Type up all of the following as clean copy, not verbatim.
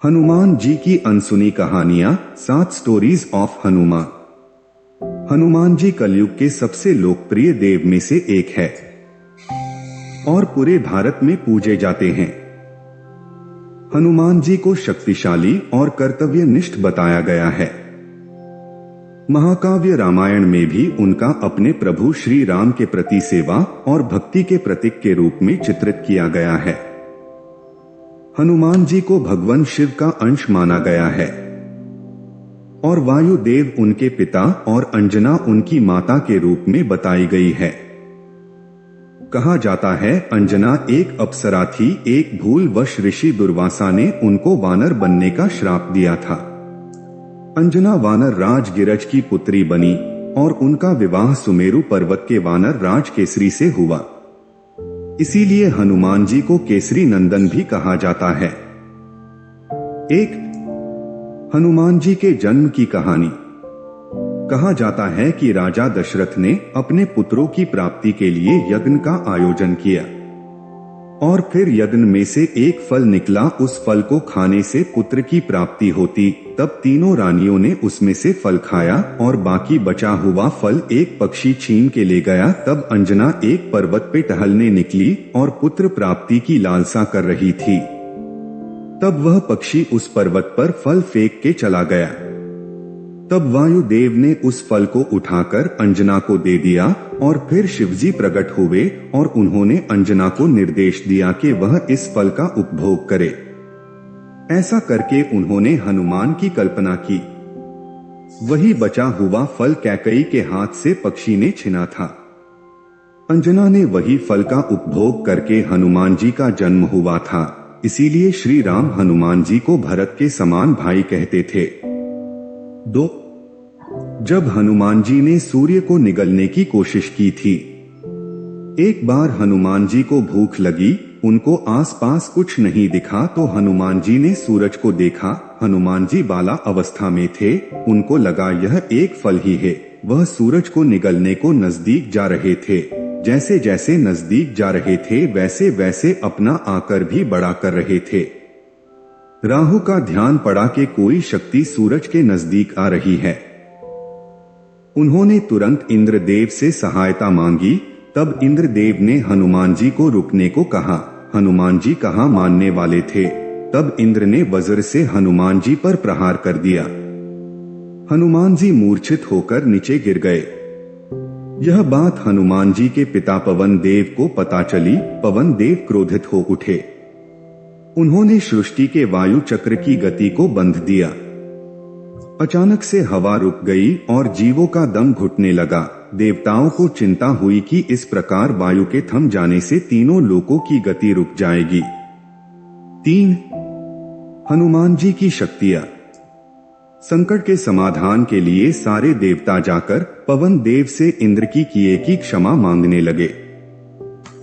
हनुमान जी की अनसुनी कहानियां 7 stories of Hanuman. Hanuman ji कलयुग के सबसे लोकप्रिय देव में से एक है और पूरे भारत में पूजे जाते हैं। हनुमान जी को शक्तिशाली और कर्तव्यनिष्ठ बताया गया है। महाकाव्य रामायण में भी उनका अपने प्रभु श्री राम के प्रति सेवा और भक्ति के प्रतीक के रूप में चित्रित किया गया है। हनुमान जी को भगवान शिव का अंश माना गया है और वायुदेव उनके पिता और अंजना उनकी माता के रूप में बताई गई है। कहा जाता है अंजना एक अप्सरा थी। एक भूलवश ऋषि दुर्वासा ने उनको वानर बनने का श्राप दिया था। अंजना वानर राज गिरज की पुत्री बनी और उनका विवाह सुमेरु पर्वत के वानर राज केसरी से हुआ। इसीलिए हनुमान जी को केसरी नंदन भी कहा जाता है। एक हनुमान जी के जन्म की कहानी। कहा जाता है कि राजा दशरथ ने अपने पुत्रों की प्राप्ति के लिए यज्ञ का आयोजन किया और फिर यज्ञ में से एक फल निकला। उस फल को खाने से पुत्र की प्राप्ति होती। तब तीनों रानियों ने उसमें से फल खाया और बाकी बचा हुआ फल एक पक्षी छीन के ले गया। तब अंजना एक पर्वत पे टहलने निकली और पुत्र प्राप्ति की लालसा कर रही थी। तब वह पक्षी उस पर्वत पर फल फेंक के चला गया। तब वायुदेव ने उस फल को उठाकर अंजना को दे दिया और फिर शिवजी प्रकट हुए और उन्होंने अंजना को निर्देश दिया कि वह इस फल का उपभोग करे। ऐसा करके उन्होंने हनुमान की कल्पना की। वही बचा हुआ फल कैकई के हाथ से पक्षी ने छीना था। अंजना ने वही फल का उपभोग करके हनुमान जी का जन्म हुआ था। इसीलिए श्री राम हनुमान जी को भरत के समान भाई कहते थे। 2. जब हनुमान जी ने सूर्य को निगलने की कोशिश की थी। एक बार हनुमान जी को भूख लगी। उनको आसपास कुछ नहीं दिखा तो हनुमान जी ने सूरज को देखा। हनुमान जी बाला अवस्था में थे। उनको लगा यह एक फल ही है। वह सूरज को निगलने को नजदीक जा रहे थे। जैसे जैसे नजदीक जा रहे थे वैसे वैसे अपना आकार भी बड़ा कर रहे थे। राहु का ध्यान पड़ा कि कोई शक्ति सूरज के नजदीक आ रही है। उन्होंने तुरंत इंद्रदेव से सहायता मांगी। तब इंद्रदेव ने हनुमान जी को रुकने को कहा। हनुमान जी कहाँ मानने वाले थे। तब इंद्र ने वज्र से हनुमान जी पर प्रहार कर दिया। हनुमान जी मूर्छित होकर नीचे गिर गए। यह बात हनुमान जी के पिता पवन देव को पता चली। पवन देव क्रोधित हो उठे। उन्होंने सृष्टि के वायु चक्र की गति को बंध दिया। अचानक से हवा रुक गई और जीवों का दम घुटने लगा। देवताओं को चिंता हुई कि इस प्रकार वायु के थम जाने से तीनों लोकों की गति रुक जाएगी। 3. हनुमान जी की शक्तियां। संकट के समाधान के लिए सारे देवता जाकर पवन देव से इंद्र की किए की क्षमा मांगने लगे।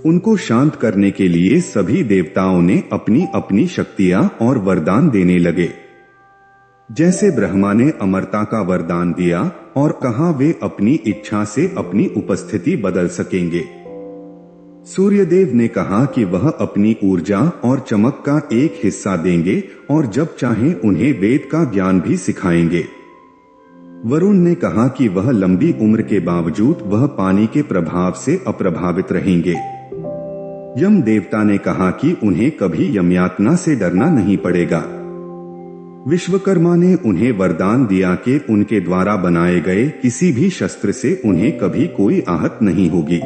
उनको शांत करने के लिए सभी देवताओं ने अपनी अपनी शक्तियां और वरदान देने लगे। जैसे ब्रह्मा ने अमरता का वरदान दिया और कहा वे अपनी इच्छा से अपनी उपस्थिति बदल सकेंगे। सूर्यदेव ने कहा कि वह अपनी ऊर्जा और चमक का एक हिस्सा देंगे और जब चाहें उन्हें वेद का ज्ञान भी सिखाएंगे। वरुण ने कहा कि वह लंबी उम्र के बावजूद वह पानी के प्रभाव से अप्रभावित रहेंगे। यम देवता ने कहा कि उन्हें कभी यमयातना से डरना नहीं पड़ेगा। विश्वकर्मा ने उन्हें वरदान दिया कि उनके द्वारा बनाए गए किसी भी शस्त्र से उन्हें कभी कोई आहत नहीं होगी।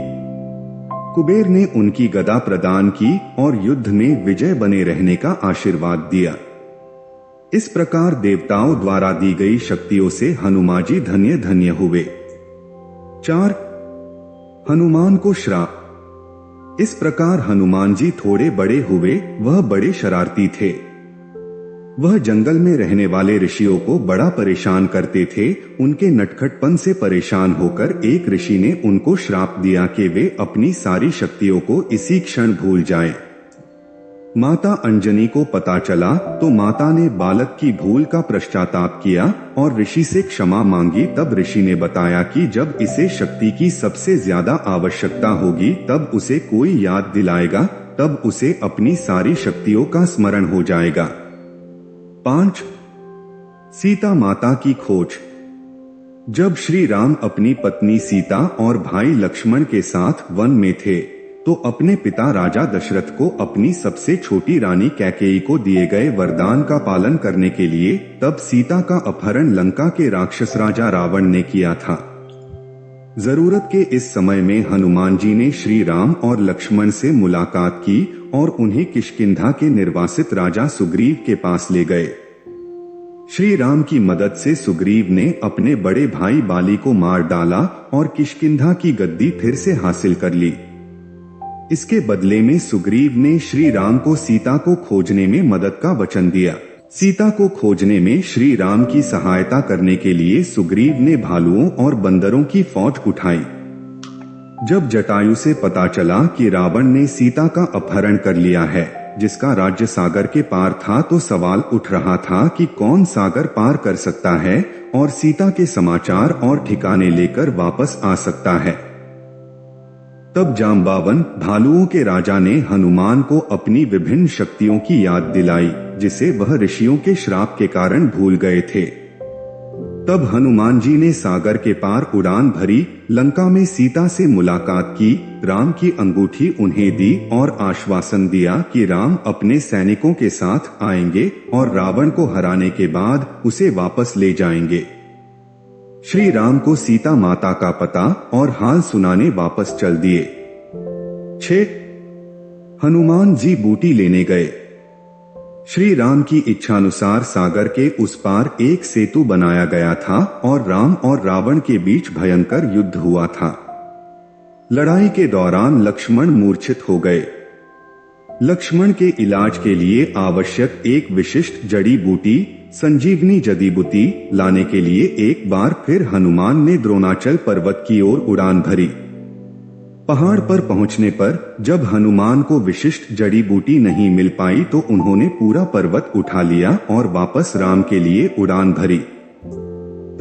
कुबेर ने उनकी गदा प्रदान की और युद्ध में विजय बने रहने का आशीर्वाद दिया। इस प्रकार देवताओं द्वारा दी गई शक्तियों से हनुमान जी धन्य धन्य हुए। 4. हनुमान को श्राप। इस प्रकार हनुमान जी थोड़े बड़े हुए। वह बड़े शरारती थे। वह जंगल में रहने वाले ऋषियों को बड़ा परेशान करते थे। उनके नटखटपन से परेशान होकर एक ऋषि ने उनको श्राप दिया कि वे अपनी सारी शक्तियों को इसी क्षण भूल जाएं। माता अंजनी को पता चला तो माता ने बालक की भूल का पश्चाताप किया और ऋषि से क्षमा मांगी। तब ऋषि ने बताया कि जब इसे शक्ति की सबसे ज्यादा आवश्यकता होगी तब उसे कोई याद दिलाएगा, तब उसे अपनी सारी शक्तियों का स्मरण हो जाएगा। 5. सीता माता की खोज। जब श्री राम अपनी पत्नी सीता और भाई लक्ष्मण के साथ वन में थे तो अपने पिता राजा दशरथ को अपनी सबसे छोटी रानी कैकेयी को दिए गए वरदान का पालन करने के लिए तब सीता का अपहरण लंका के राक्षस राजा रावण ने किया था। जरूरत के इस समय में हनुमान जी ने श्री राम और लक्ष्मण से मुलाकात की और उन्हें किष्किंधा के निर्वासित राजा सुग्रीव के पास ले गए। श्री राम की मदद से सुग्रीव ने अपने बड़े भाई बाली को मार डाला और किष्किंधा की गद्दी फिर से हासिल कर ली। इसके बदले में सुग्रीव ने श्री राम को सीता को खोजने में मदद का वचन दिया। सीता को खोजने में श्री राम की सहायता करने के लिए सुग्रीव ने भालुओं और बंदरों की फौज उठाई। जब जटायु से पता चला कि रावण ने सीता का अपहरण कर लिया है, जिसका राज्य सागर के पार था, तो सवाल उठ रहा था कि कौन सागर पार कर सकता है और सीता के समाचार और ठिकाने लेकर वापस आ सकता है। तब जाम्बावन भालुओं के राजा ने हनुमान को अपनी विभिन्न शक्तियों की याद दिलाई, जिसे वह ऋषियों के श्राप के कारण भूल गए थे। तब हनुमान जी ने सागर के पार उड़ान भरी, लंका में सीता से मुलाकात की, राम की अंगूठी उन्हें दी और आश्वासन दिया कि राम अपने सैनिकों के साथ आएंगे और रावण को हराने के बाद उसे वापस ले जाएंगे। श्री राम को सीता माता का पता और हाल सुनाने वापस चल दिए। 6. हनुमान जी बूटी लेने गए। श्री राम की इच्छानुसार सागर के उस पार एक सेतु बनाया गया था और राम और रावण के बीच भयंकर युद्ध हुआ था। लड़ाई के दौरान लक्ष्मण मूर्छित हो गए। लक्ष्मण के इलाज के लिए आवश्यक एक विशिष्ट जड़ी बूटी संजीवनी जड़ी बूटी लाने के लिए एक बार फिर हनुमान ने द्रोणाचल पर्वत की ओर उड़ान भरी। पहाड़ पर पहुंचने पर जब हनुमान को विशिष्ट जड़ी बूटी नहीं मिल पाई तो उन्होंने पूरा पर्वत उठा लिया और वापस राम के लिए उड़ान भरी।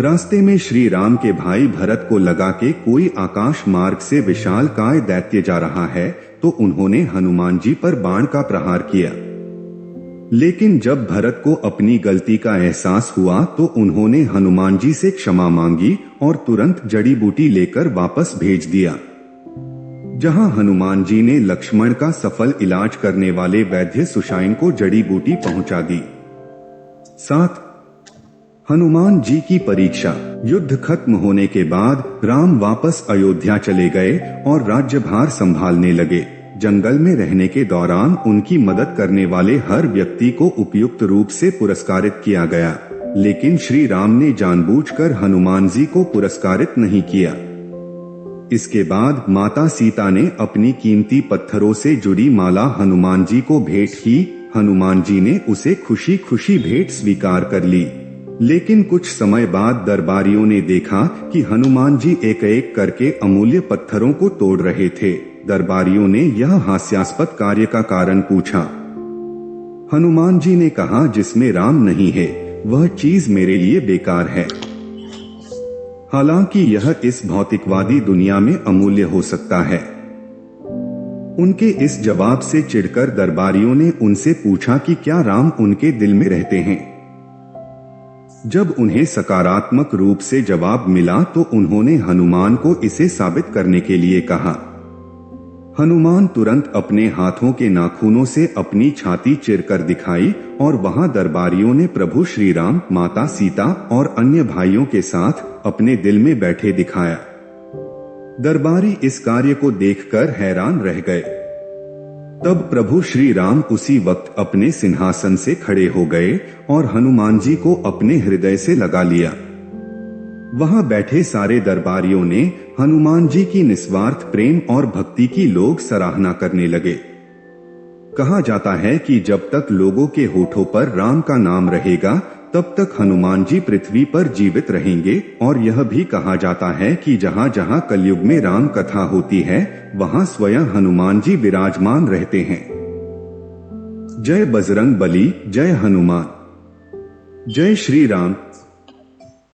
रास्ते में श्री राम के भाई भरत को लगा कि कोई आकाश मार्ग से विशालकाय दैत्य जा रहा है, तो उन्होंने हनुमान जी पर बाण का प्रहार किया। लेकिन जब भरत को अपनी गलती का एहसास हुआ तो उन्होंने हनुमान जी से क्षमा मांगी और तुरंत जड़ी बूटी लेकर वापस भेज दिया। जहां हनुमान जी ने लक्ष्मण का सफल इलाज करने वाले वैद्य सुशाइन को जड़ी बूटी पहुंचा दी। 7. हनुमान जी की परीक्षा। युद्ध खत्म होने के बाद राम वापस अयोध्या चले गए और राज्यभार संभालने लगे। जंगल में रहने के दौरान उनकी मदद करने वाले हर व्यक्ति को उपयुक्त रूप से पुरस्कारित किया गया, लेकिन श्री राम ने जानबूझकर हनुमान जी को पुरस्कारित नहीं किया। इसके बाद माता सीता ने अपनी कीमती पत्थरों से जुड़ी माला हनुमान जी को भेंट की। हनुमान जी ने उसे खुशी खुशी भेंट स्वीकार कर ली, लेकिन कुछ समय बाद दरबारियों ने देखा कि हनुमान जी एक एक करके अमूल्य पत्थरों को तोड़ रहे थे। दरबारियों ने यह हास्यास्पद कार्य का कारण पूछा। हनुमान जी ने कहा, जिसमें राम नहीं है वह चीज मेरे लिए बेकार है। हालांकि यह इस भौतिकवादी दुनिया में अमूल्य हो सकता है। उनके इस जवाब से चिढ़कर दरबारियों ने उनसे पूछा कि क्या राम उनके दिल में रहते हैं। जब उन्हें सकारात्मक रूप से जवाब मिला तो उन्होंने हनुमान को इसे साबित करने के लिए कहा। हनुमान तुरंत अपने हाथों के नाखूनों से अपनी छाती चिरकर दिखाई और वहां दरबारियों ने प्रभु श्री राम, माता सीता और अन्य भाइयों के साथ अपने दिल में बैठे दिखाया। दरबारी इस कार्य को देखकर हैरान रह गए। तब प्रभु श्री राम उसी वक्त अपने सिंहासन से खड़े हो गए और हनुमान जी को अपने हृदय से लगा लिया। वहां बैठे सारे दरबारियों ने हनुमान जी की निस्वार्थ प्रेम और भक्ति की लोग सराहना करने लगे। कहा जाता है कि जब तक लोगों के होठों पर राम का नाम रहेगा तब तक हनुमान जी पृथ्वी पर जीवित रहेंगे, और यह भी कहा जाता है कि जहां जहां कलयुग में राम कथा होती है वहां स्वयं हनुमान जी विराजमान रहते हैं। जय बजरंग बली, जय हनुमान, जय श्री राम।